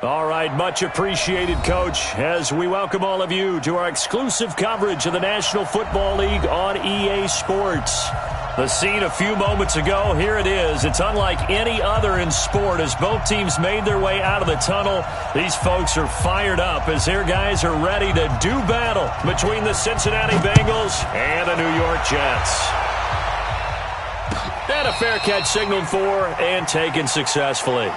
All right, much appreciated, Coach, as we welcome all of you to our exclusive coverage of the National Football League on EA Sports. The scene a few moments ago, here it is. It's unlike any other in sport as both teams made their way out of the tunnel. These folks are fired up as their guys are ready to do battle between the Cincinnati Bengals and the New York Jets. And a fair catch signaled for and taken successfully.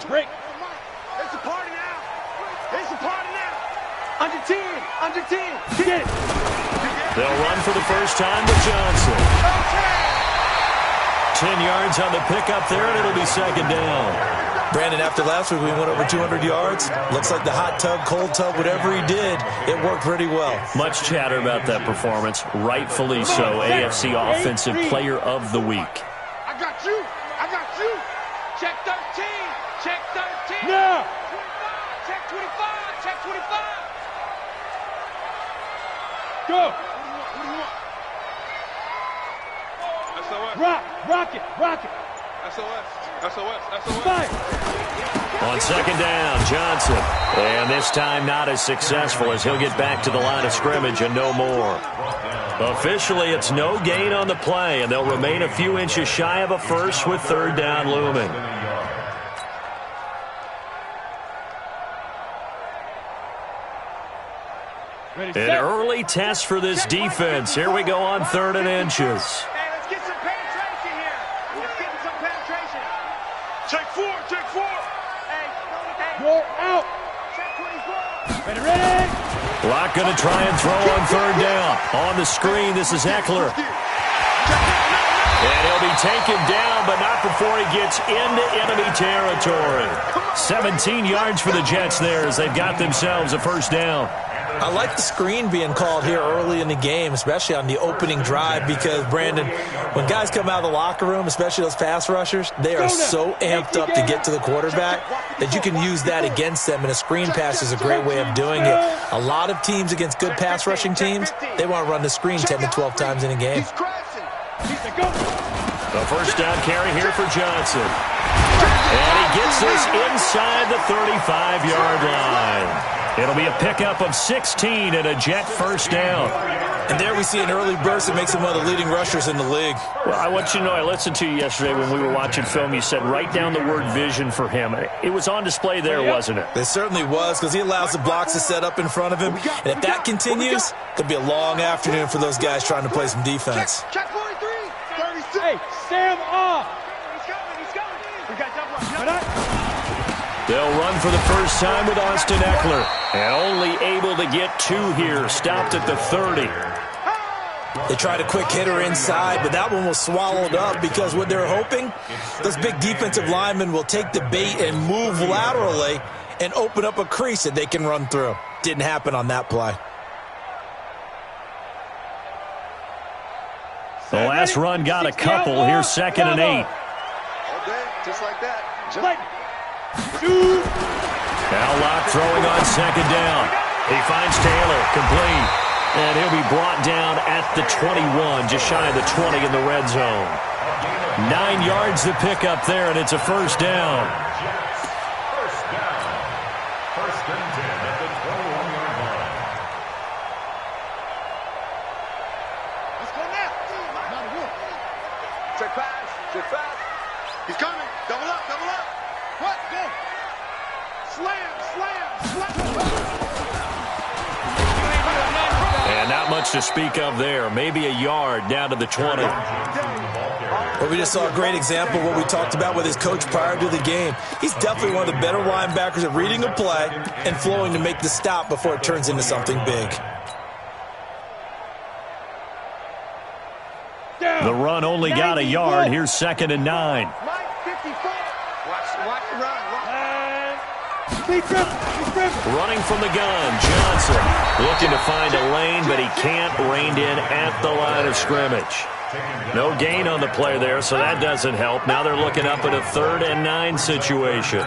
Break. It's a party now. It's a party now. Under 10. Under 10. Get it. They'll run for the first time with Johnson. 10 yards on the pickup there, and it'll be second down. Brandon, after last week, we went over 200 yards. Looks like the hot tub, cold tub, whatever he did, it worked pretty well. Much chatter about that performance. Rightfully so. AFC Offensive Player of the Week. I got you. I got you. Check 13. Check 13. No. 25. Check 25. Check 25. Go. What do you want? SOS. Rock it. SOS. SOS. Fire. On second down, Johnson. And this time not as successful as he'll get back to the line of scrimmage and no more. Officially, it's no gain on the play, and they'll remain a few inches shy of a first with third down looming. An early test for this defense. Here we go on 3rd and inches. Hey, let's get some penetration here. Let's get some penetration. Check 4. Check 4. Hey. You're out. Check 24. Ready. Lock going to try and throw on 3rd down. On the screen, this is Eckler. And he'll be taken down, but not before he gets into enemy territory. 17 yards for the Jets there as they've got themselves a first down. I like the screen being called here early in the game, especially on the opening drive, because, Brandon, when guys come out of the locker room, especially those pass rushers, they are so amped up to get to the quarterback that you can use that against them, and a screen pass is a great way of doing it. A lot of teams against good pass rushing teams, they want to run the screen 10 to 12 times in a game. The first down carry here for Johnson. And he gets this inside the 35-yard line. It'll be a pickup of 16 and a Jet first down. And there we see an early burst that makes him one of the leading rushers in the league. Well, I want you to know, I listened to you yesterday when we were watching film. You said write down the word vision for him. It was on display there, wasn't it? It certainly was, because he allows the blocks to set up in front of him. And if that continues, it'll be a long afternoon for those guys trying to play some defense. Check 43. 36. Hey, Sam off. He's coming. We got double. They'll run for the first time with Austin Eckler. And only able to get 2 here. Stopped at the 30. They tried a quick hitter inside, but that one was swallowed up because what they're hoping, those big defensive linemen will take the bait and move laterally and open up a crease that they can run through. Didn't happen on that play. The last run got a couple. Here's 2nd and 8. Just like that. Now Locke throwing on 2nd down. He finds Taylor, complete. And he'll be brought down at the 21, just shy of the 20 in the red zone. 9 yards to pick up there, and it's a first down. First and 10 at the 21-yard line. Let's go now. Check pass. Check pass. He's coming. Double up. Double up. What? Go. Slam. And not much to speak of there. Maybe a yard down to the 20. Well, we just saw a great example of what we talked about with his coach prior to the game. He's definitely one of the better linebackers at reading a play and flowing to make the stop before it turns into something big. The run only got a yard. Here's 2nd and 9. Mike, 54. Watch the run. Speed trip. Running from the gun, Johnson looking to find a lane, but he can't. Reined in at the line of scrimmage. No gain on the play there, so that doesn't help. Now they're looking up at a 3rd and 9 situation.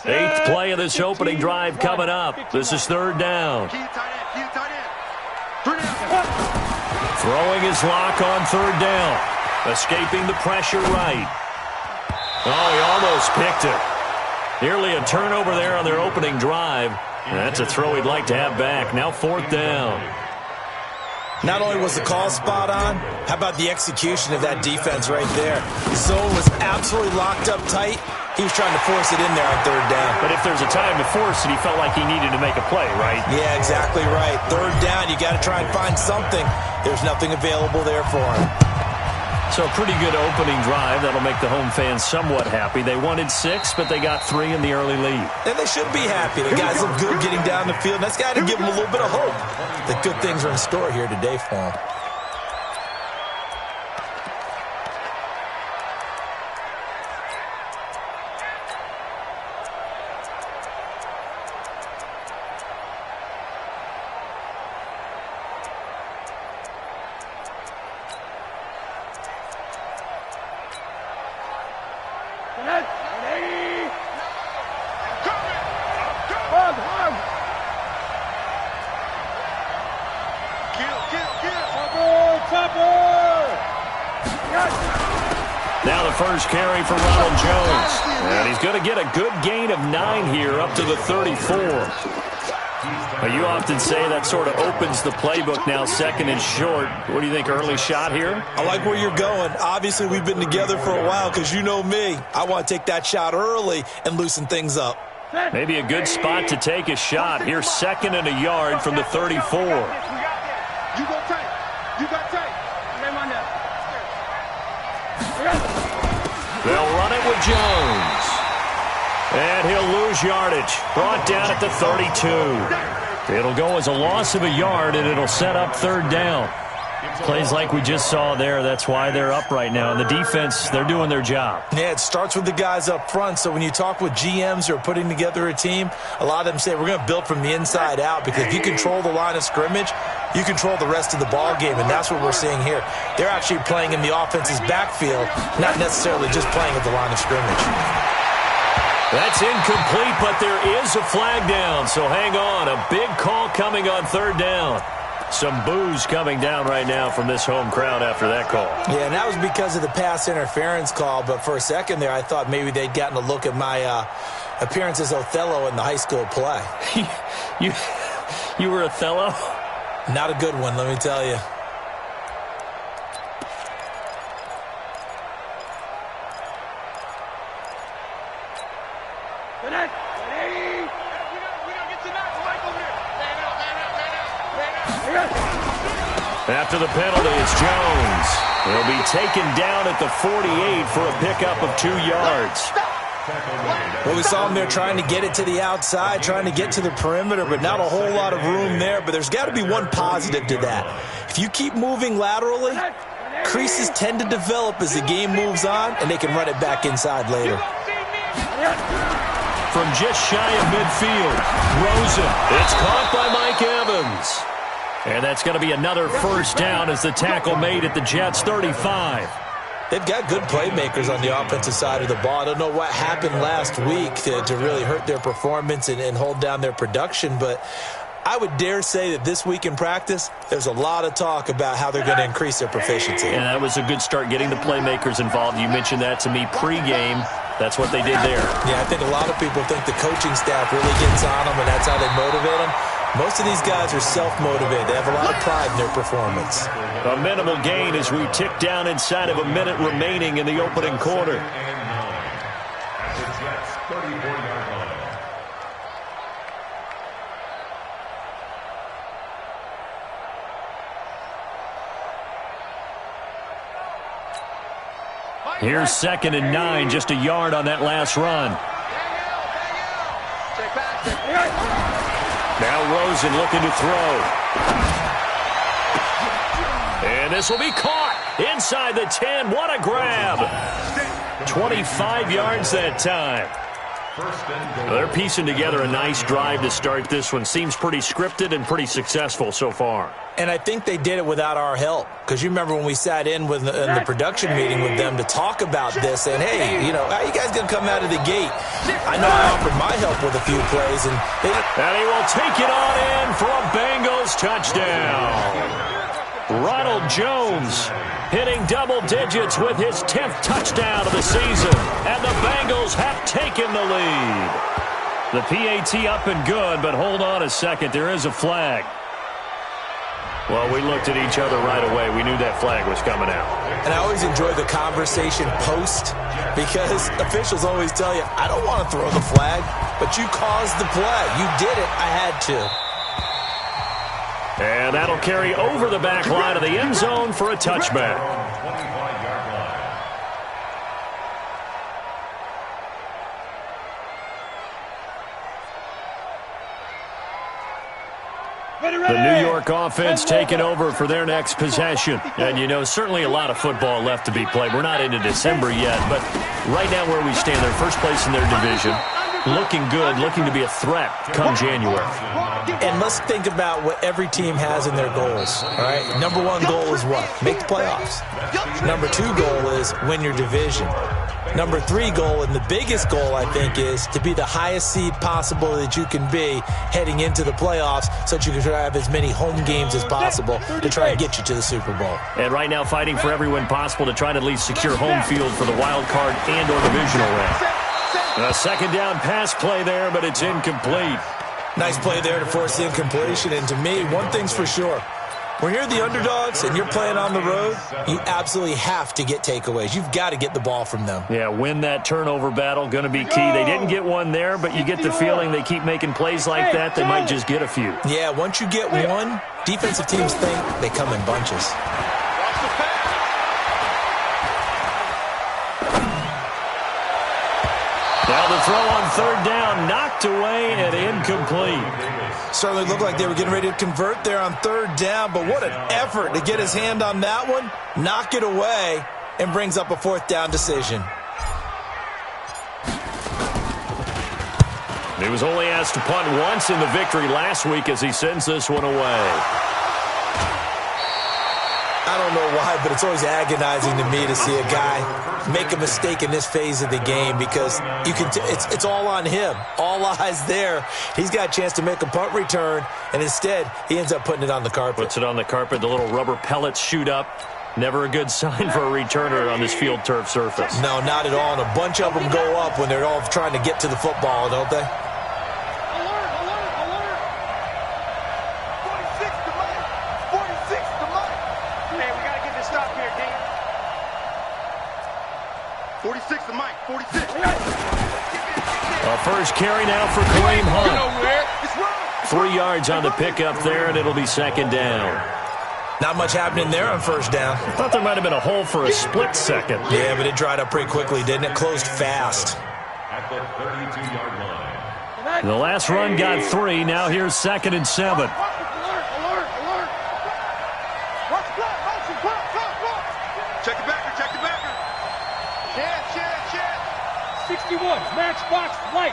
Eighth play of this opening drive coming up. This is 3rd down. Throwing his lock on 3rd down. Escaping the pressure right. Oh, he almost picked it. Nearly a turnover there on their opening drive. That's a throw he'd like to have back. Now 4th down. Not only was the call spot on, how about the execution of that defense right there? The zone was absolutely locked up tight. He was trying to force it in there on 3rd down. But if there's a time to force it, he felt like he needed to make a play, right? Yeah, exactly right. 3rd down, you got to try and find something. There's nothing available there for him. So a pretty good opening drive. That'll make the home fans somewhat happy. They wanted 6, but they got 3 in the early lead. And they should be happy. The guys look good getting down the field. That's got to give them a little bit of hope that good things are in store here today for them. Now the first carry for Ronald Jones. And he's going to get a good gain of 9 here up to the 34. You often say that sort of opens the playbook now, 2nd and short. What do you think, early shot here? I like where you're going. Obviously, we've been together for a while because you know me. I want to take that shot early and loosen things up. Maybe a good spot to take a shot. Here's 2nd and a yard from the 34. You go tight. You got tight. They'll run it with Jones. And he'll lose yardage. Brought down at the 32. It'll go as a loss of a yard, and it'll set up 3rd down. Plays like we just saw there. That's why they're up right now. And the defense, they're doing their job. Yeah, it starts with the guys up front. So when you talk with GMs who are putting together a team, a lot of them say we're going to build from the inside out, because if you control the line of scrimmage, you control the rest of the ball game, and that's what we're seeing here. They're actually playing in the offense's backfield, not necessarily just playing at the line of scrimmage. That's incomplete, but there is a flag down, so hang on. A big call coming on 3rd down. Some boos coming down right now from this home crowd after that call. Yeah, and that was because of the pass interference call, but for a second there, I thought maybe they'd gotten a look at my appearance as Othello in the high school play. You were Othello? Not a good one, let me tell you. After the penalty, it's Jones. He'll be taken down at the 48 for a pickup of 2 yards. Well, we saw him there trying to get it to the outside, trying to get to the perimeter, but not a whole lot of room there. But there's got to be one positive to that. If you keep moving laterally, creases tend to develop as the game moves on, and they can run it back inside later. From just shy of midfield, Rosen. It's caught by Mike Evans. And that's going to be another 1st down as the tackle made at the Jets' 35. They've got good playmakers on the offensive side of the ball. I don't know what happened last week to really hurt their performance and hold down their production, but I would dare say that this week in practice, there's a lot of talk about how they're going to increase their proficiency. And that was a good start, getting the playmakers involved. You mentioned that to me pregame. That's what they did there. Yeah, I think a lot of people think the coaching staff really gets on them, and that's how they motivate them. Most of these guys are self-motivated. They have a lot of pride in their performance. A minimal gain as we tick down inside of a minute remaining in the opening quarter. Here's 2nd and 9, just a yard on that last run. Now Rosen looking to throw. And this will be caught inside the 10. What a grab. 25 yards that time. They're piecing together a nice drive to start this one. Seems pretty scripted and pretty successful so far. And I think they did it without our help. Because you remember when we sat in the production meeting with them to talk about this, and hey, how you guys going to come out of the gate? I know I offered my help with a few plays. And he will take it on in for a Bengals touchdown. Ronald Jones hitting double digits with his 10th touchdown of the season. And the Bengals have taken the lead. The PAT up and good, but hold on a second. There is a flag. Well, we looked at each other right away. We knew that flag was coming out. And I always enjoy the conversation post because officials always tell you, I don't want to throw the flag, but you caused the play. You did it. I had to. And that'll carry over the back line of the end zone for a touchback. The New York offense taking over for their next possession. And, certainly a lot of football left to be played. We're not into December yet, but right now where we stand, they're first place in their division. Looking good, looking to be a threat come January. And let's think about what every team has in their goals. All right, number one goal is what? Make the playoffs. Number two goal is win your division. Number three goal, and the biggest goal, I think, is to be the highest seed possible that you can be heading into the playoffs so that you can try to have as many home games as possible to try and get you to the Super Bowl. And right now fighting for every win possible to try to at least secure home field for the wild card and or divisional round. A second down pass play there, but it's incomplete. Nice play there to force the incompletion. And to me, one thing's for sure. When you're the underdogs and you're playing on the road, you absolutely have to get takeaways. You've got to get the ball from them. Yeah, win that turnover battle, going to be key. They didn't get one there, but you get the feeling they keep making plays like that, they might just get a few. Yeah, once you get one, defensive teams think they come in bunches. Now the throw on third down, knocked away and incomplete. Certainly looked like they were getting ready to convert there on third down, but what an effort to get his hand on that one, knock it away, and brings up a fourth down decision. He was only asked to punt once in the victory last week as he sends this one away. I don't know why, but it's always agonizing to me to see a guy make a mistake in this phase of the game because you can. It's all on him. All eyes there. He's got a chance to make a punt return, and instead he ends up putting it on the carpet. Puts it on the carpet. The little rubber pellets shoot up. Never a good sign for a returner on this field turf surface. No, not at all. And a bunch of them go up when they're all trying to get to the football, don't they? First carry now for Kareem Hunt. 3 yards on the pickup there, and it'll be second down. Not much happening there on first down. I thought there might have been a hole for a split second. Yeah, but it dried up pretty quickly, didn't it? Closed fast. At the 32-yard line. The last run got 3. Now here's 2nd and 7. Check the backer, check the backer. Chance. 61, matchbox light.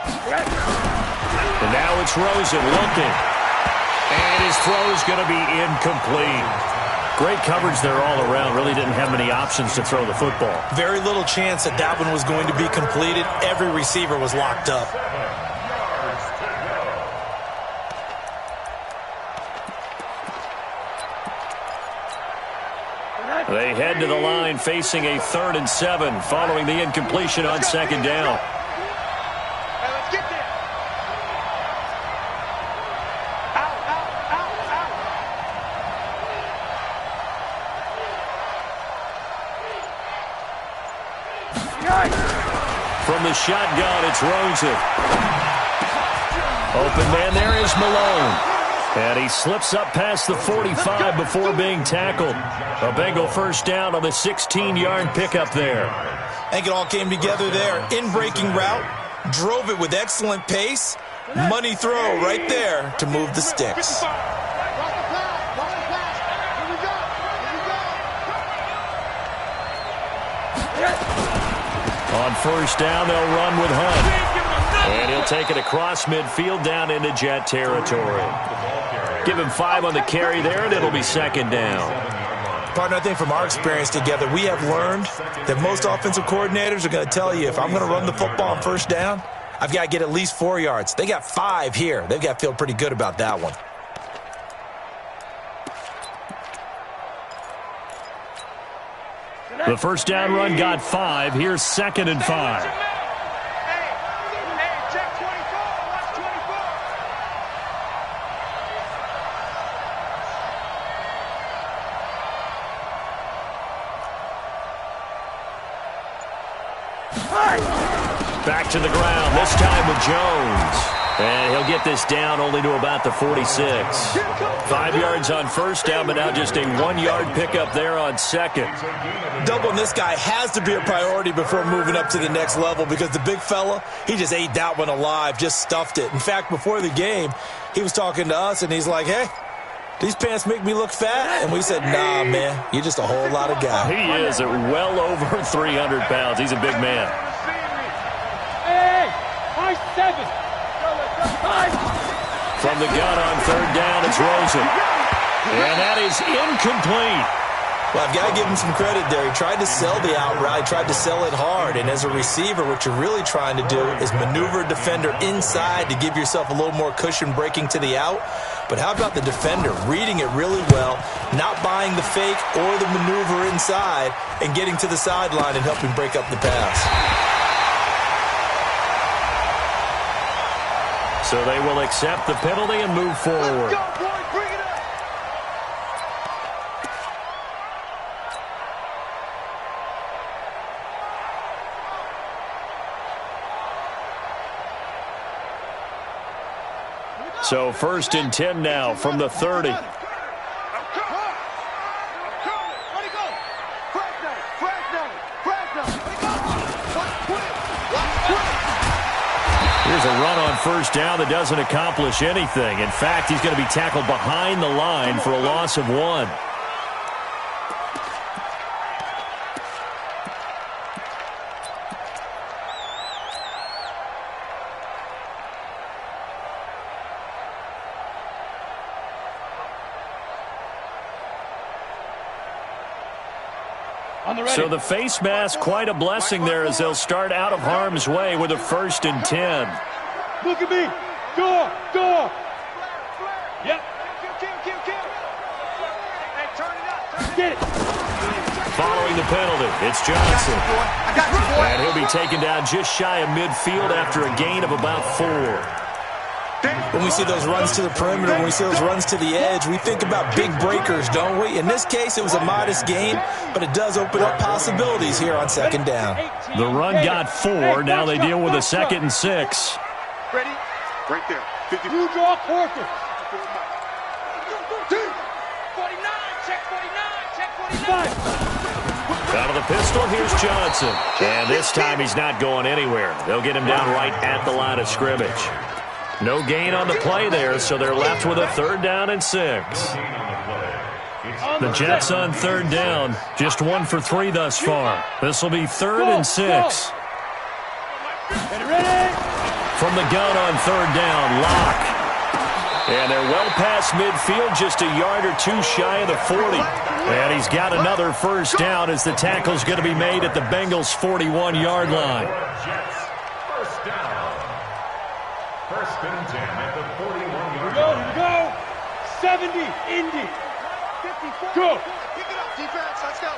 And now it's Rosen looking. And his throw's going to be incomplete. Great coverage there all around. Really didn't have many options to throw the football. Very little chance that one was going to be completed. Every receiver was locked up. They head to the line facing a 3rd and 7 following the incompletion on second down. Hey, let's get there. Out. From the shotgun, it's Rosen. Open man there is Malone. And he slips up past the 45 before being tackled. A Bengal first down on the 16-yard pickup there. I think it all came together there. In-breaking route, drove it with excellent pace. Money throw right there to move the sticks. On first down, they'll run with Hunt. And he'll take it across midfield down into Jet territory. Give him 5 on the carry there, and it'll be second down. Partner, I think from our experience together, we have learned that most offensive coordinators are going to tell you, if I'm going to run the football on first down, I've got to get at least 4 yards. They got 5 here. They've got to feel pretty good about that one. The first down run got 5. Here's second and 5. Hey, check 24. Watch 24. Back to the ground, this time with Jones. And he'll get this down only to about the 46. 5 yards on first down, but now just a 1-yard pickup there on second. Doubling this guy has to be a priority before moving up to the next level, because the big fella, he just ate that one alive, just stuffed it. In fact, before the game, he was talking to us, and he's like, hey, these pants make me look fat? And we said, nah, man, you're just a whole lot of guy. He is at well over 300 pounds. He's a big man. Hey, high 7. From the gun on third down, it's Rosen. And that is incomplete. Well, I've got to give him some credit there. He tried to sell the out route, tried to sell it hard. And as a receiver, what you're really trying to do is maneuver a defender inside to give yourself a little more cushion breaking to the out. But how about the defender reading it really well, not buying the fake or the maneuver inside, and getting to the sideline and helping break up the pass? So they will accept the penalty and move forward. Go, boy, bring it up. So first and 10 now from the 30. Here's a run on first down that doesn't accomplish anything. In fact, he's going to be tackled behind the line for a loss of 1. So the face mask, quite a blessing there as they'll start out of harm's way with a first and 10. Look at me. Go. Yep. Kill. Hey, turn it up. Get it. Following the penalty, it's Johnson. I got you, boy. And he'll be taken down just shy of midfield after a gain of about 4. When we see those runs to the perimeter, when we see those runs to the edge, we think about big breakers, don't we? In this case, it was a modest gain, but it does open up possibilities here on second down. The run got 4. Now they deal with a second and 6. Ready? Right there. 50. You draw quarter. 49. Check 49. 5. Out of the pistol, here's Johnson. And this time he's not going anywhere. They'll get him down right at the line of scrimmage. No gain on the play there, so they're left with a third down and 6. The Jets on third down, just 1 for 3 thus far. This will be third and 6. From the gun on third down, Locke. And they're well past midfield, just a yard or 2 shy of the 40. And he's got another first down as the tackle's going to be made at the Bengals' 41-yard line. First down. First and 10 at the 41-yard Go. line. 70. Indy. 54. Go. Pick it up, defense. Let's go.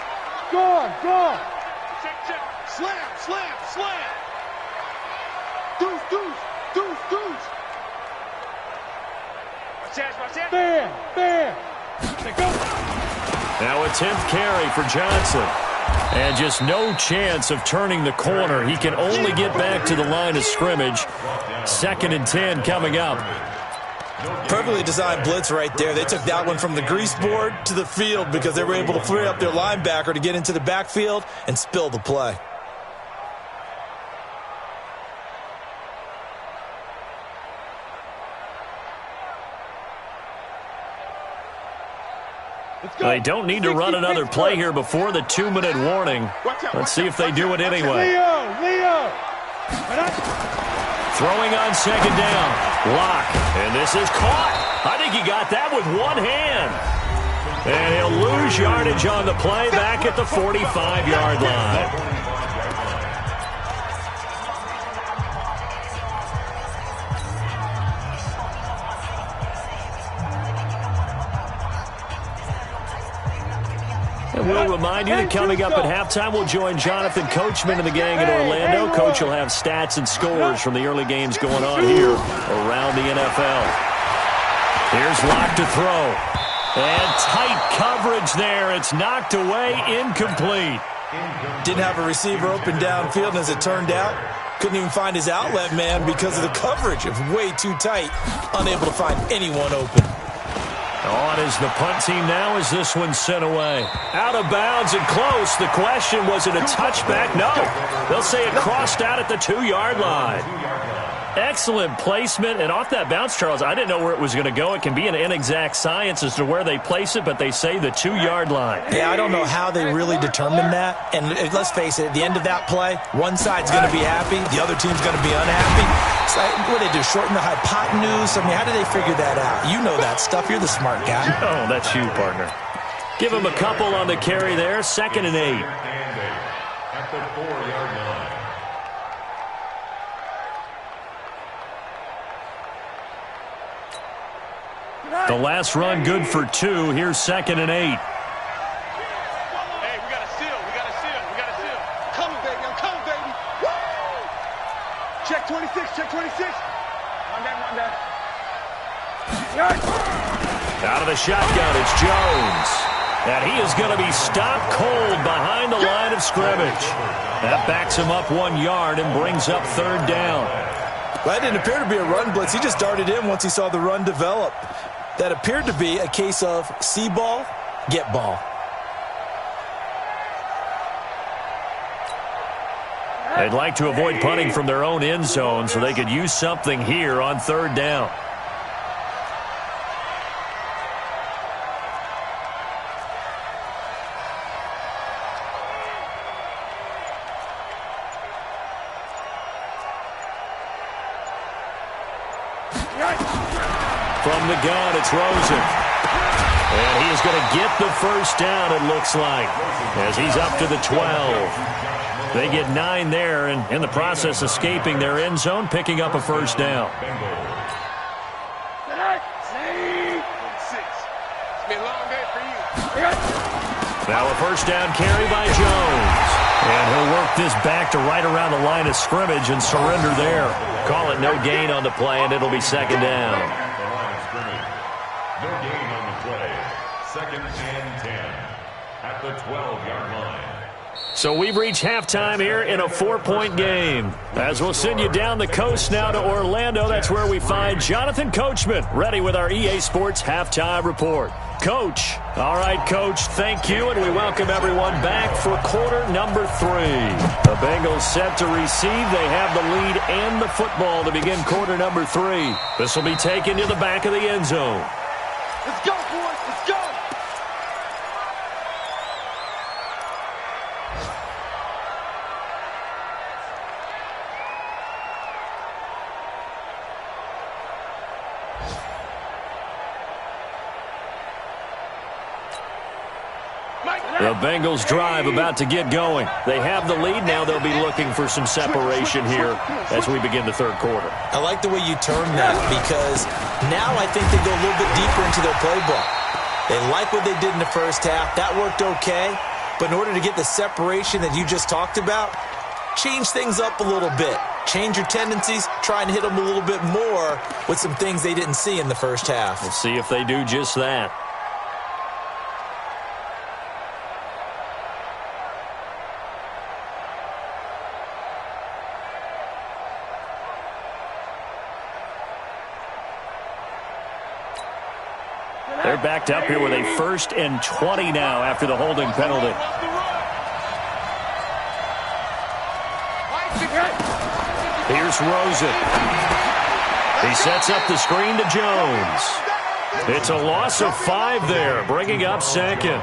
Go. Check. Slam. Deuce. Watch out. Bam. Go. Now a 10th carry for Johnson. And just no chance of turning the corner. He can only get back to the line of scrimmage. Second and 10 coming up. Perfectly designed blitz right there. They took that one from the grease board to the field because they were able to free up their linebacker to get into the backfield and spill the play. They don't need to run another play here before the 2-minute warning. Let's see if they do it anyway. Leo. Throwing on second down. Lock. And this is caught. I think he got that with one hand. And he'll lose yardage on the play back at the 45-yard line. We'll remind you that coming up at halftime, we'll join Jonathan Coachman and the gang in Orlando. Coach will have stats and scores from the early games going on here around the NFL. Here's Lock to throw. And tight coverage there. It's knocked away, incomplete. Didn't have a receiver open downfield, and as it turned out, couldn't even find his outlet man because of the coverage. It was way too tight, unable to find anyone open. On is the punt team now as this one's sent away. Out of bounds and close. The question, was it a touchback? No. They'll say it crossed out at the 2-yard line. Excellent placement. And off that bounce, Charles, I didn't know where it was going to go. It can be an inexact science as to where they place it, but they say the 2-yard line. Yeah, I don't know how they really determined that. And let's face it, at the end of that play, one side's going to be happy, the other team's going to be unhappy. So what do they do, shorten the hypotenuse? I mean, how do they figure that out? You know that stuff. You're the smart guy. Oh, that's you, partner. Give him a couple on the carry there. 2nd and 8. At the 4-yard line. The last run good for 2. Here's 2nd and 8. Hey, we got a seal. We got a seal. We got a seal. Coming, baby. I'm coming, baby. Woo! Check 26. Check 26. One down. Out of the shotgun, it's Jones. And he is going to be stopped cold behind the line of scrimmage. That backs him up 1 yard and brings up 3rd down. Well, that didn't appear to be a run blitz. He just darted in once he saw the run develop. That appeared to be a case of see ball, get ball. They'd like to avoid punting from their own end zone so they could use something here on 3rd down. From the gun, it's Rosen. And he is going to get the first down, it looks like, as he's up to the 12. They get 9 there, and in the process escaping their end zone, picking up a first down. Now a first down carry by Jones. And he'll work this back to right around the line of scrimmage and surrender there. Call it no gain on the play, and it'll be 2nd down. No gain on the play. 2nd and 10 at the 12-yard line. So we've reached halftime here in a 4-point game. As we'll send you down the coast now to Orlando, that's where we find Jonathan Coachman, ready with our EA Sports Halftime Report. Coach. All right, Coach, thank you, and we welcome everyone back for quarter number 3. The Bengals set to receive. They have the lead and the football to begin quarter number 3. This will be taken to the back of the end zone. Let's go, boys. Let's go. The Bengals drive about to get going. They have the lead. Now they'll be looking for some separation here as we begin the 3rd quarter. I like the way you term that because now I think they go a little bit deeper into their playbook. They like what they did in the first half. That worked okay. But in order to get the separation that you just talked about, change things up a little bit. Change your tendencies. Try and hit them a little bit more with some things they didn't see in the first half. We'll see if they do just that. They're backed up here with a 1st and 20 now after the holding penalty. Here's Rosen. He sets up the screen to Jones. It's a loss of 5 there, bringing up 2nd.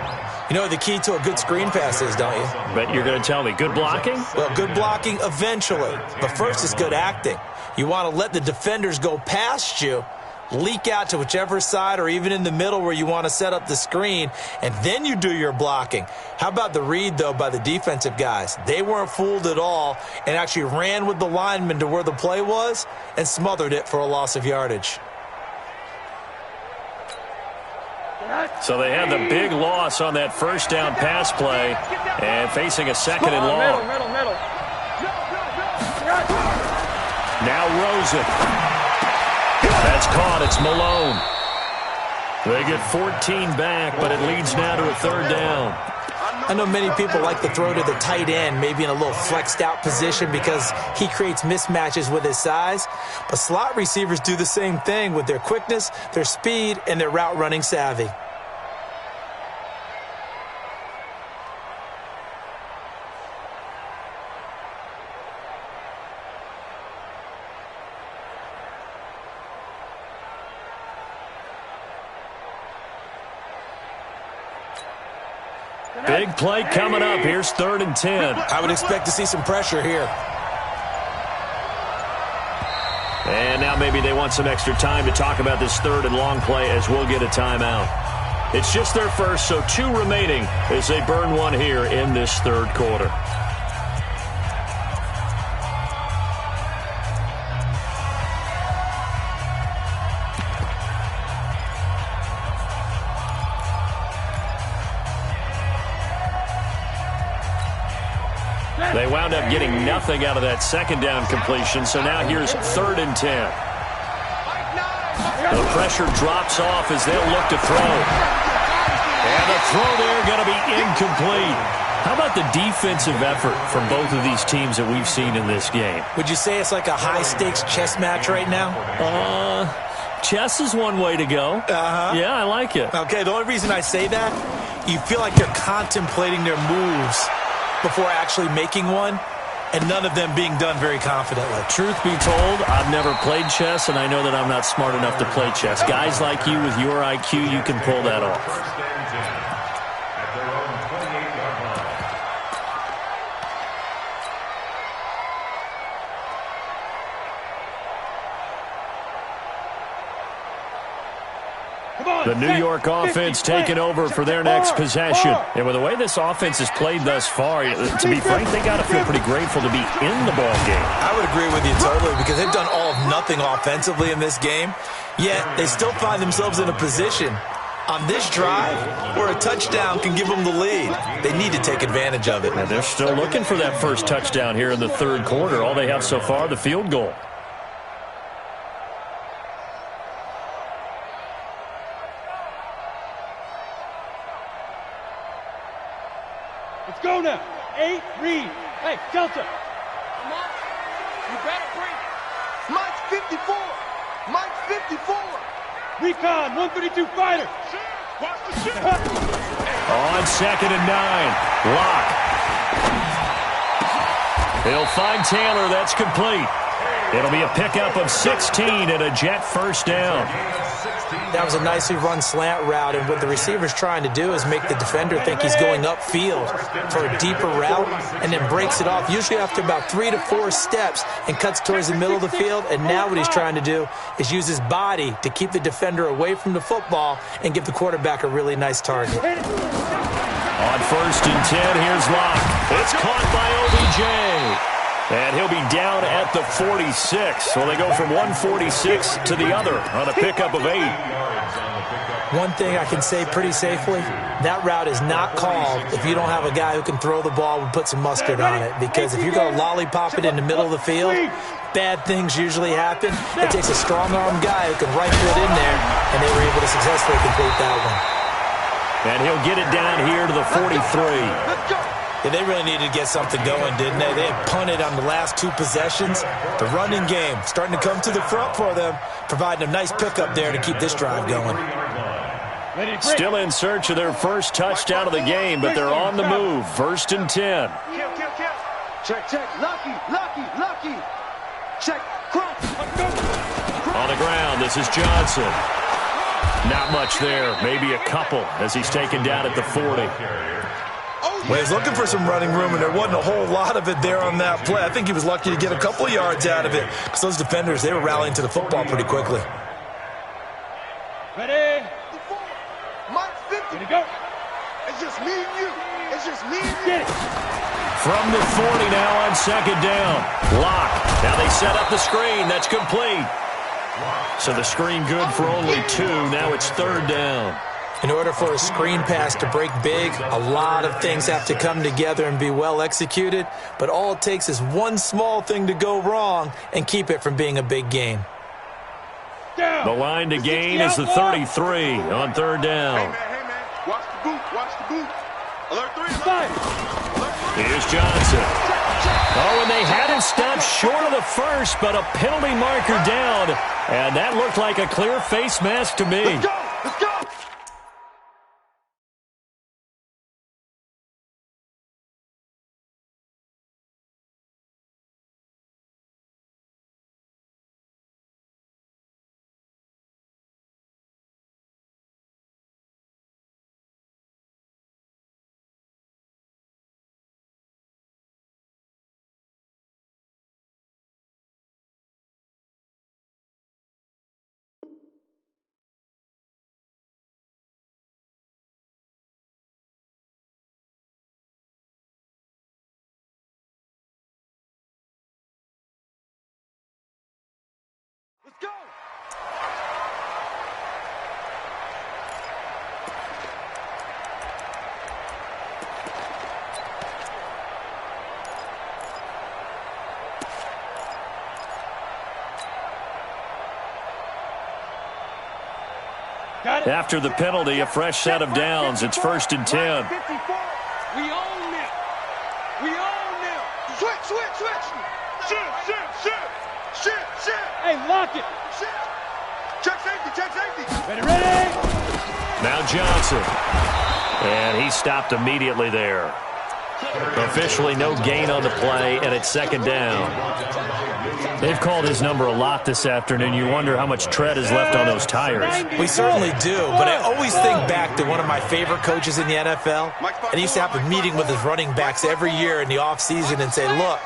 You know the key to a good screen pass is, don't you? Bet you're going to tell me. Good blocking? Well, good blocking eventually. But first is good acting. You want to let the defenders go past you, leak out to whichever side or even in the middle where you want to set up the screen, and then you do your blocking. How about the read, though, by the defensive guys? They weren't fooled at all and actually ran with the lineman to where the play was and smothered it for a loss of yardage. So they had the big loss on that first down pass play and facing a second and long. Middle. Now Rosen. That's caught. It's Malone. They get 14 back, but it leads now to a third down. I know many people like to throw to the tight end, maybe in a little flexed out position because he creates mismatches with his size. But slot receivers do the same thing with their quickness, their speed, and their route running savvy. Big play coming up. Here's 3rd and 10. I would expect to see some pressure here. And now maybe they want some extra time to talk about this 3rd and long play as we'll get a timeout. It's just their first, so 2 remaining as they burn one here in this 3rd quarter. They wound up getting nothing out of that second down completion, so now here's 3rd and 10. The pressure drops off as they'll look to throw. And the throw there going to be incomplete. How about the defensive effort from both of these teams that we've seen in this game? Would you say it's like a high-stakes chess match right now? Chess is one way to go. Yeah, I like it. Okay, the only reason I say that, you feel like they're contemplating their moves before actually making one, and none of them being done very confidently. Truth be told, I've never played chess, and I know that I'm not smart enough to play chess. Guys like you with your IQ, you can pull that off. At their own 28-yard line. The New York offense taking over for their next possession. And with the way this offense has played thus far, to be frank, they got to feel pretty grateful to be in the ball game. I would agree with you totally because they've done all of nothing offensively in this game, yet they still find themselves in a position on this drive where a touchdown can give them the lead. They need to take advantage of it. And they're still looking for that first touchdown here in the 3rd quarter. All they have so far, the field goal. Let's go now. 8, read. Hey, Delta. Come on. You better breathe. Mike's 54. Mike's 54. Recon, 132 fighter. Watch the shit. On 2nd and 9. Lock. He'll find Taylor. That's complete. It'll be a pickup of 16 and a Jet first down. That was a nicely run slant route, and what the receiver's trying to do is make the defender think he's going upfield for a deeper route and then breaks it off, usually after about 3 to 4 steps, and cuts towards the middle of the field. And now what he's trying to do is use his body to keep the defender away from the football and give the quarterback a really nice target. On 1st and 10, here's Locke. It's caught by OBJ. And he'll be down at the 46. Well, they go from 146 to the other on a pickup of 8. One thing I can say pretty safely, that route is not called if you don't have a guy who can throw the ball and put some mustard on it. Because if you're going to lollipop it in the middle of the field, bad things usually happen. It takes a strong-arm guy who can rifle it in there, and they were able to successfully complete that one. And he'll get it down here to the 43. Yeah, they really needed to get something going, didn't they? They had punted on the last 2 possessions. The running game starting to come to the front for them, providing a nice pickup there to keep this drive going. Still in search of their first touchdown of the game, but they're on the move. 1st and 10. Check. Lucky. Check. Crunch. On the ground, this is Johnson. Not much there. Maybe a couple as he's taken down at the 40. Well, he's looking for some running room, and there wasn't a whole lot of it there on that play. I think he was lucky to get a couple of yards out of it because those defenders, they were rallying to the football pretty quickly. Ready? Ready to go. It's just me and you. It's just me and you. Get it. From the 40 now on second down. Lock. Now they set up the screen. That's complete. So the screen good for only 2. Now it's third down. In order for a screen pass to break big, a lot of things have to come together and be well executed, but all it takes is one small thing to go wrong and keep it from being a big game. The line to gain is the 33 on third down. Hey, man. Watch the boot. Watch the boot. Alert 3. Five. Here's Johnson. Oh, and they had him stopped short of the first, but a penalty marker down. And that looked like a clear face mask to me. Let's go. Let's go. Let's go. Got it. After the penalty, a fresh set of downs. It's first and 10. 54. We own them. We own them. Switch. Shit. Hey, lock it. Shit. Check safety. Ready? Now Johnson. And he stopped immediately there. Officially no gain on the play, and it's second down. They've called his number a lot this afternoon. You wonder how much tread is left on those tires. We certainly do, but I always think back to one of my favorite coaches in the NFL, and he used to have a meeting with his running backs every year in the offseason and say, look,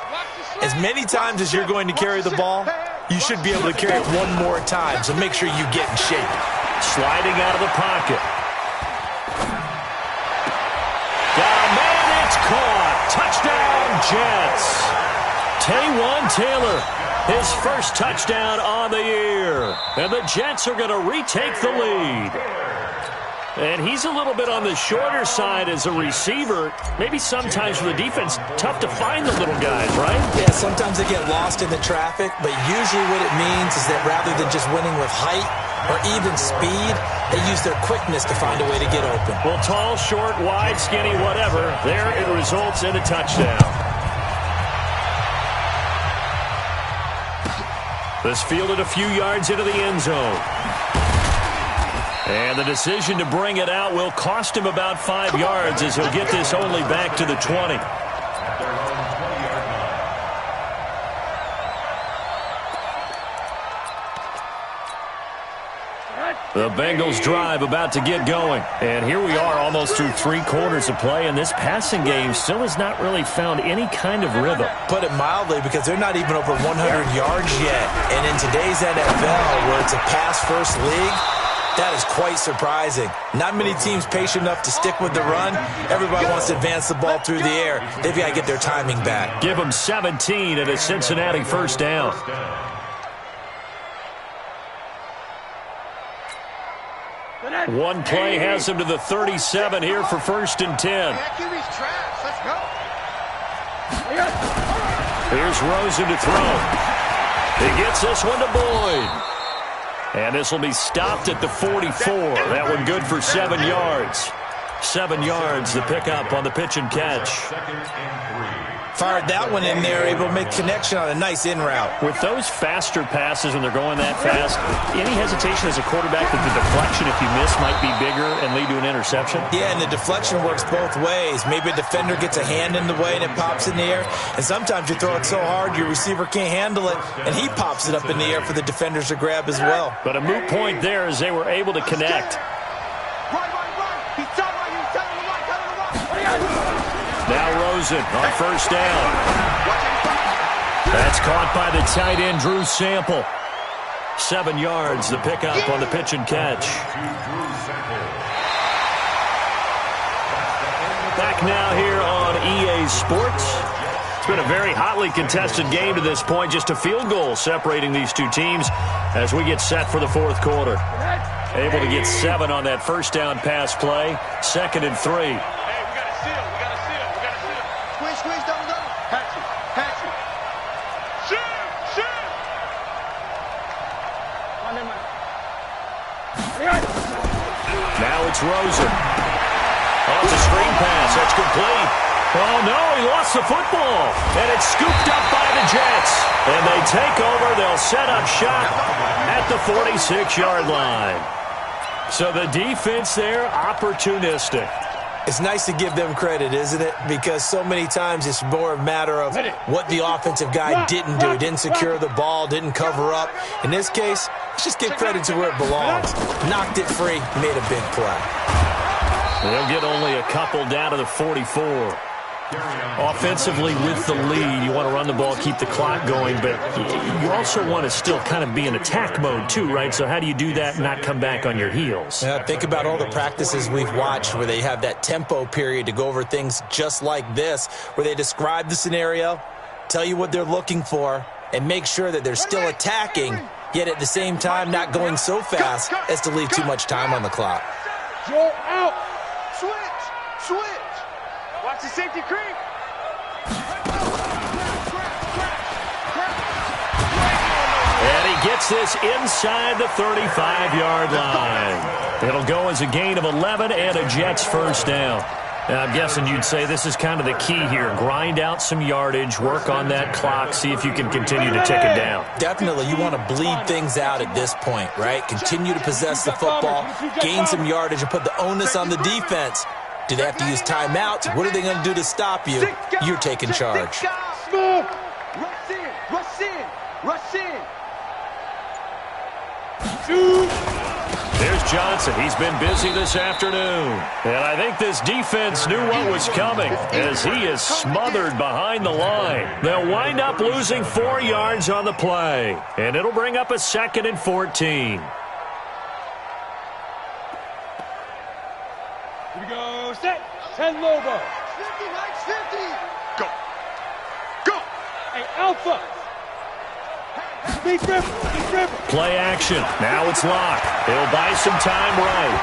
as many times as you're going to carry the ball, you should be able to carry it one more time, so make sure you get in shape. Sliding out of the pocket. It's caught. Touchdown, Jets. Taywan Taylor, his first touchdown on the year. And the Jets are going to retake the lead. And he's a little bit on the shorter side as a receiver. Maybe sometimes for the defense, tough to find the little guys, right? Yeah, sometimes they get lost in the traffic, but usually what it means is that rather than just winning with height or even speed, they use their quickness to find a way to get open. Well, tall, short, wide, skinny, whatever, there it results in a touchdown. This fielded a few yards into the end zone. And the decision to bring it out will cost him about 5 yards as he'll get this only back to the 20. The Bengals drive about to get going. And here we are almost through 3 quarters of play, and this passing game still has not really found any kind of rhythm. Put it mildly, because they're not even over 100 yards yet. And in today's NFL, where it's a pass-first league, that is quite surprising. Not many teams patient enough to stick with the run. Everybody wants to advance the ball through the air. They've got to get their timing back. Give them 17 and a Cincinnati first down. One play has him to the 37 here for first and 10. Let's go. Here's Rosen to throw. He gets this one to Boyd. And this will be stopped at the 44. That one good for 7 yards. 7 yards, the pickup on the pitch and catch. Fired that one in there, able to make connection on a nice in route. With those faster passes when they're going that fast, any hesitation as a quarterback that the deflection, if you miss, might be bigger and lead to an interception? Yeah, and the deflection works both ways. Maybe a defender gets a hand in the way and it pops in the air. And sometimes you throw it so hard your receiver can't handle it, and he pops it up in the air for the defenders to grab as well. But a moot point there as they were able to connect. Now Rosen on first down. That's caught by the tight end, Drew Sample. 7 yards, the pickup on the pitch and catch. Back now here on EA Sports. It's been a very hotly contested game to this point. Just a field goal separating these two teams as we get set for the fourth quarter. Able to get 7 on that first down pass play. 2nd and 3. Now it's Rosen. Oh, it's a screen pass. That's complete. Oh, no, he lost the football. And it's scooped up by the Jets. And they take over. They'll set up shop at the 46-yard line. So the defense there, opportunistic. It's nice to give them credit, isn't it? Because so many times it's more a matter of what the offensive guy didn't do. Didn't secure the ball, didn't cover up. In this case, let's just give credit to where it belongs. Knocked it free, made a big play. They'll get only a couple down to the 44. Offensively with the lead, you want to run the ball, keep the clock going, but you also want to still kind of be in attack mode too, right? So how do you do that and not come back on your heels? Yeah, think about all the practices we've watched where they have that tempo period to go over things just like this, where they describe the scenario, tell you what they're looking for, and make sure that they're still attacking, yet at the same time not going so fast as to leave too much time on the clock. Joe out. Switch. Watch the safety creep. And he gets this inside the 35-yard line. It'll go as a gain of 11 and a Jets first down. Now, I'm guessing you'd say this is kind of the key here. Grind out some yardage, work on that clock, see if you can continue to tick it down. Definitely, you want to bleed things out at this point, right? Continue to possess the football, gain some yardage, and put the onus on the defense. Do they have to use timeouts? What are they going to do to stop you? You're taking charge. Rush in. There's Johnson. He's been busy this afternoon. And I think this defense knew what was coming as he is smothered behind the line. They'll wind up losing 4 yards on the play. And it'll bring up a 2nd and 14. Here we go. Set. 10 Lobo. 50, Mike's 50. Go. Hey, Alpha. Speed dribble. Play action. Now it's Locke. He'll buy some time right.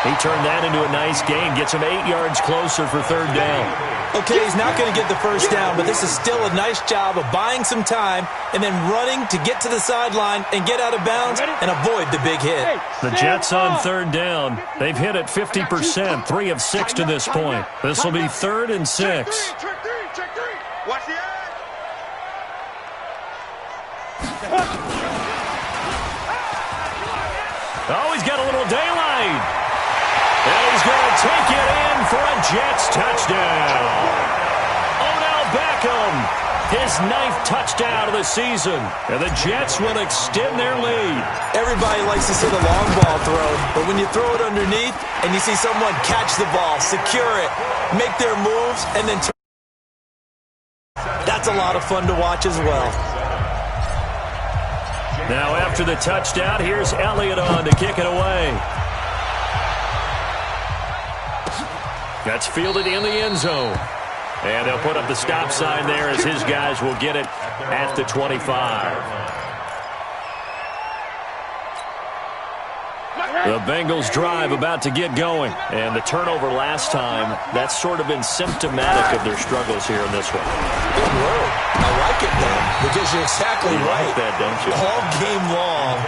He turned that into a nice gain. Gets him 8 yards closer for 3rd down. Okay, he's not going to get the first down, but this is still a nice job of buying some time and then running to get to the sideline and get out of bounds and avoid the big hit. The Jets on 3rd down. They've hit it 50%, 3 of 6 to this point. This will be 3rd and 6. Check three. Watch the edge. Oh, he's got a little daylight. And he's going to take it in for a Jets touchdown. Odell Beckham, his 9th touchdown of the season. And the Jets will extend their lead. Everybody likes to see the long ball thrown, but when you throw it underneath and you see someone catch the ball, secure it, make their moves, and then turn, that's a lot of fun to watch as well. Now after the touchdown, here's Elliott on to kick it away. That's fielded in the end zone. And they'll put up the stop sign there as his guys will get it at the 25. The Bengals drive about to get going. And the turnover last time, that's sort of been symptomatic of their struggles here in this one. Good work. like it, though, because you're exactly right. Like that, don't you? All game long,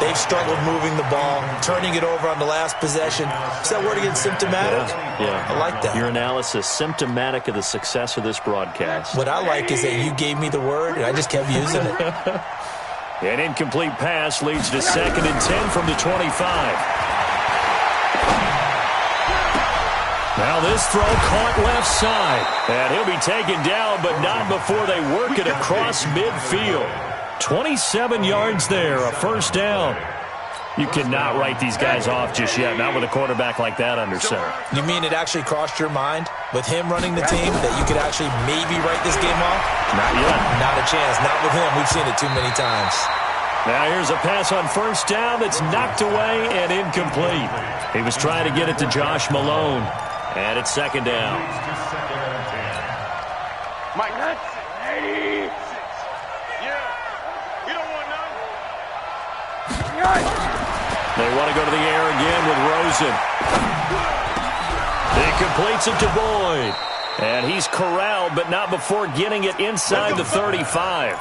they've struggled moving the ball, turning it over on the last possession. Is that word again, symptomatic? Yeah. I like that. Your analysis, symptomatic of the success of this broadcast. What I like is that you gave me the word, and I just kept using it. An incomplete pass leads to 2nd and 10 from the 25. Now this throw caught left side. And he'll be taken down, but not before they work it across midfield. 27 yards there, a first down. You cannot write these guys off just yet, not with a quarterback like that under center. You mean it actually crossed your mind with him running the team that you could actually maybe write this game off? Not yet. Not a chance. Not with him. We've seen it too many times. Now here's a pass on first down that's knocked away and incomplete. He was trying to get it to Josh Malone. And it's 2nd down. Mike, that's 86. Yeah. You don't want none. They want to go to the air again with Rosen. He completes it to Boyd. And he's corralled, but not before getting it inside the 35.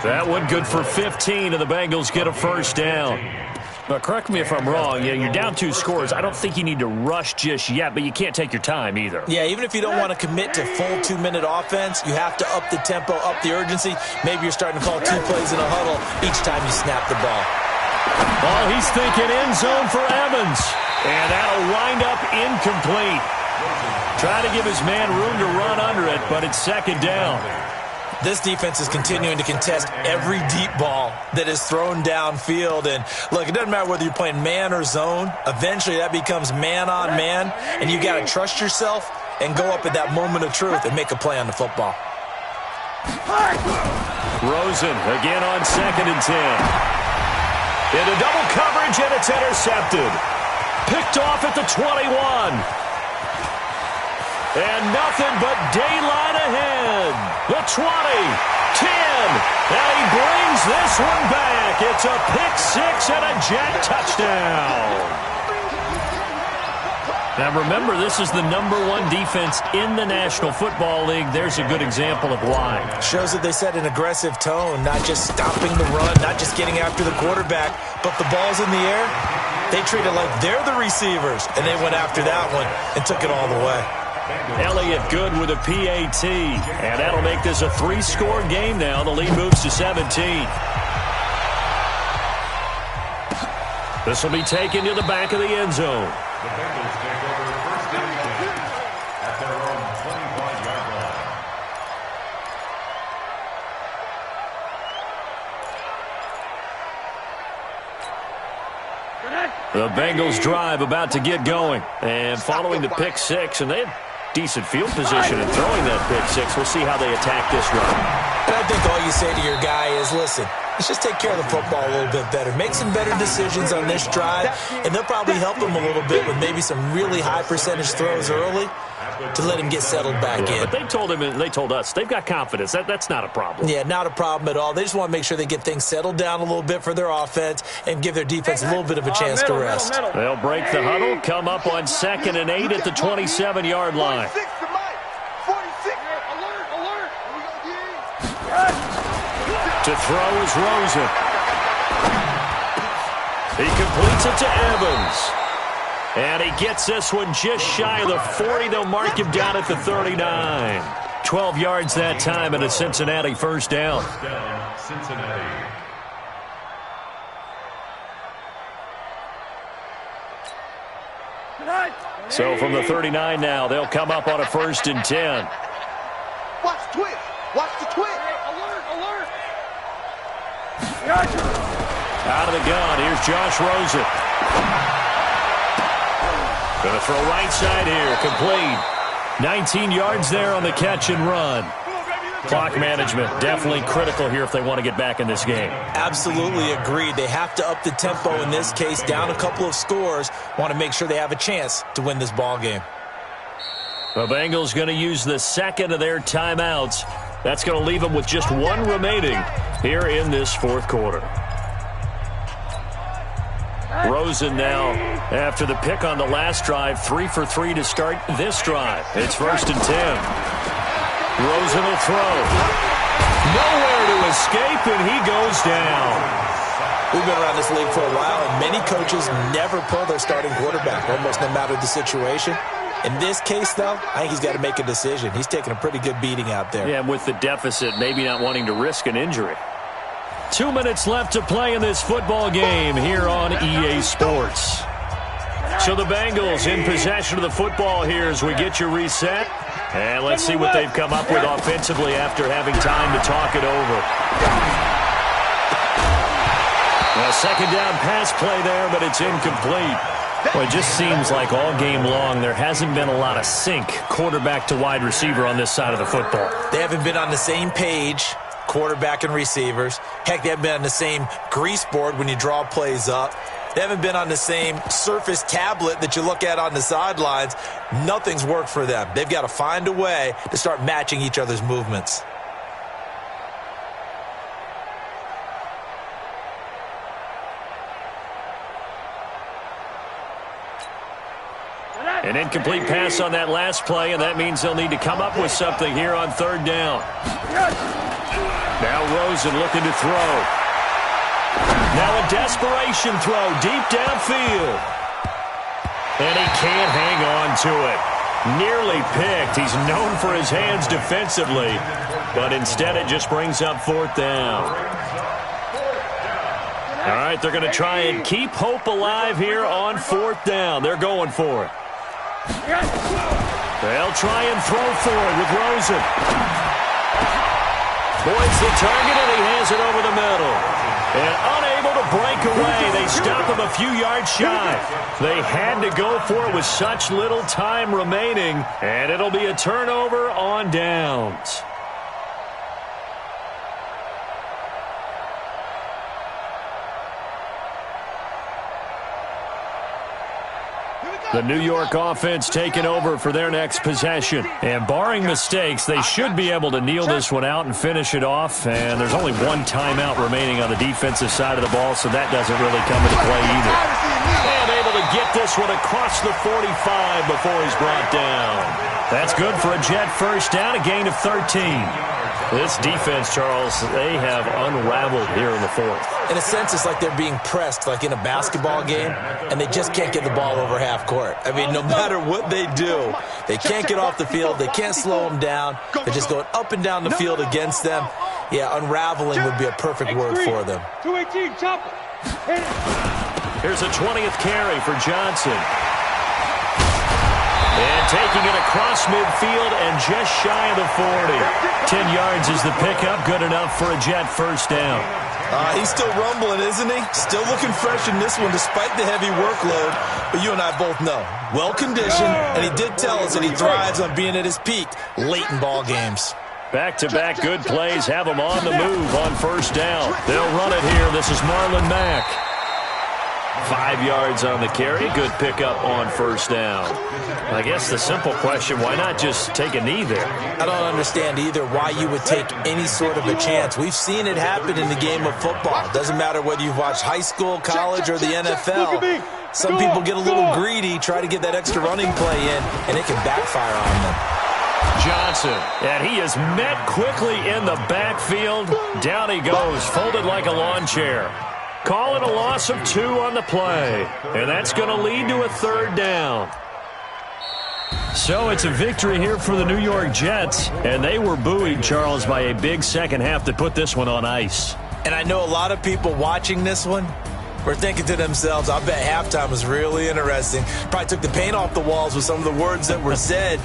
That one good for 15, and the Bengals get a first down. But correct me if I'm wrong. Yeah, you're down 2 scores. I don't think you need to rush just yet, but you can't take your time either. Yeah, even if you don't want to commit to full 2-minute offense, you have to up the tempo, up the urgency. Maybe you're starting to call 2 plays in a huddle each time you snap the ball. Oh, he's thinking end zone for Evans. And that'll wind up incomplete. Trying to give his man room to run under it, but it's 2nd down. This defense is continuing to contest every deep ball that is thrown downfield. And, look, it doesn't matter whether you're playing man or zone. Eventually, that becomes man-on-man, and you got to trust yourself and go up at that moment of truth and make a play on the football. Rosen again on 2nd and 10. Into double coverage, and it's intercepted. Picked off at the 21. And nothing but daylight ahead. The 20, 10, and he brings this one back. It's a pick 6 and a jet touchdown. Now remember, this is the #1 defense in the National Football League. There's a good example of why. Shows that they set an aggressive tone, not just stopping the run, not just getting after the quarterback, but the ball's in the air. They treat it like they're the receivers, and they went after that one and took it all the way. Elliott good with a PAT, and that'll make this a 3-score game now. The lead moves to 17. This will be taken to the back of the end zone. The Bengals take over 1st and 10 at their own 25-yard line. The Bengals drive about to get going. And following the pick 6, and they had decent field position in throwing that pick 6. We'll see how they attack this run. And I think all you say to your guy is, listen, let's just take care of the football a little bit better. Make some better decisions on this drive, and they'll probably help him a little bit with maybe some really high percentage throws early to let him get settled back in. But they told him, and they told us, they've got confidence. That's not a problem. Yeah, not a problem at all. They just want to make sure they get things settled down a little bit for their offense and give their defense a little bit of a chance to rest. They'll break the huddle, come up on 2nd and 8 at the 27-yard line. 46 to Mike. 46. Alert. To throw is Rosen. He completes it to Evans. And he gets this one just shy of the 40. They'll mark him down at the 39. 12 yards that time and a Cincinnati first down. First down, Cincinnati. So from the 39 now, they'll come up on a 1st and 10. Watch the twist. Watch the twist. Alert. Out of the gun, here's Josh Rosen. Going to throw right side here, complete. 19 yards there on the catch and run. Clock management definitely critical here if they want to get back in this game. Absolutely agreed. They have to up the tempo in this case, down a couple of scores. Want to make sure they have a chance to win this ball game. The Bengals going to use the second of their timeouts. That's going to leave them with just one remaining here in this 4th quarter. Rosen now, after the pick on the last drive, 3 for 3 to start this drive. It's 1st and 10. Rosen will throw. Nowhere to escape, and he goes down. We've been around this league for a while, and many coaches never pull their starting quarterback, almost no matter the situation. In this case, though, I think he's got to make a decision. He's taking a pretty good beating out there. Yeah, with the deficit, maybe not wanting to risk an injury. 2 minutes left to play in this football game here on EA Sports. So the Bengals in possession of the football here as we get you reset. And let's see what they've come up with offensively after having time to talk it over. A second down pass play there, but it's incomplete. Well, it just seems like all game long there hasn't been a lot of sync quarterback to wide receiver on this side of the football. They haven't been on the same page, quarterback and receivers. Heck, they haven't been on the same grease board when you draw plays up. They haven't been on the same Surface tablet that you look at on the sidelines. Nothing's worked for them. They've got to find a way to start matching each other's movements. An incomplete pass on that last play, and that means they'll need to come up with something here on third down. Now Rosen looking to throw. Now a desperation throw deep downfield. And he can't hang on to it. Nearly picked. He's known for his hands defensively, but instead it just brings up fourth down. All right, they're going to try and keep hope alive here on fourth down. They're going for it. They'll try and throw for it with Rosen. Boyd's the target, and he has it over the middle. And unable to break away, they stop him a few yards shy. They had to go for it with such little time remaining, and it'll be a turnover on downs. The New York offense taking over for their next possession. And barring mistakes, they should be able to kneel this one out and finish it off. And there's only one timeout remaining on the defensive side of the ball, so that doesn't really come into play either. And able to get this one across the 45 before he's brought down. That's good for a Jet first down, a gain of 13. This defense, Charles, they have unraveled here in the fourth. In a sense, it's like they're being pressed like in a basketball game, and they just can't get the ball over half court. I mean, no matter what they do, they can't get off the field. They can't slow them down. They're just going up and down the field against them. Yeah, unraveling would be a perfect word for them. 218, chopper. Here's a 20th carry for Johnson. And taking it across midfield and just shy of the 40. 10 yards is the pickup, good enough for a Jet first down. He's still rumbling, isn't he? Still looking fresh in this one despite the heavy workload. But you and I both know, well-conditioned, and he did tell us that he thrives on being at his peak late in ball games. Back-to-back good plays have him on the move on first down. They'll run it here. This is Marlon Mack. 5 yards on the carry. Good pickup on first down. I guess the simple question, why not just take a knee there? I don't understand either why you would take any sort of a chance. We've seen it happen in the game of football. It doesn't matter whether you've watched high school, college, or the NFL. Some people get a little greedy, try to get that extra running play in, and it can backfire on them. Johnson, and he is met quickly in the backfield. Down he goes, folded like a lawn chair. Calling a loss of 2 on the play, and that's going to lead to a third down. So it's a victory here for the New York Jets, and they were buoyed, Charles, by a big second half to put this one on ice. And I know a lot of people watching this one were thinking to themselves, I bet halftime was really interesting. Probably took the paint off the walls with some of the words that were said.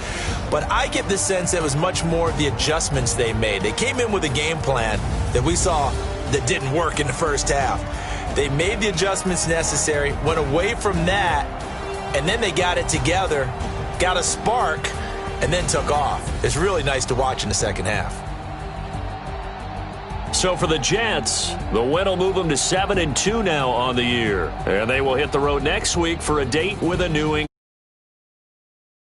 But I get the sense that it was much more the adjustments they made. They came in with a game plan that we saw that didn't work in the first half. They made the adjustments necessary, went away from that, and then they got it together, got a spark, and then took off. It's really nice to watch in the second half. So for the Jets, the win will move them to 7-2 now on the year. And they will hit the road next week for a date with a New England.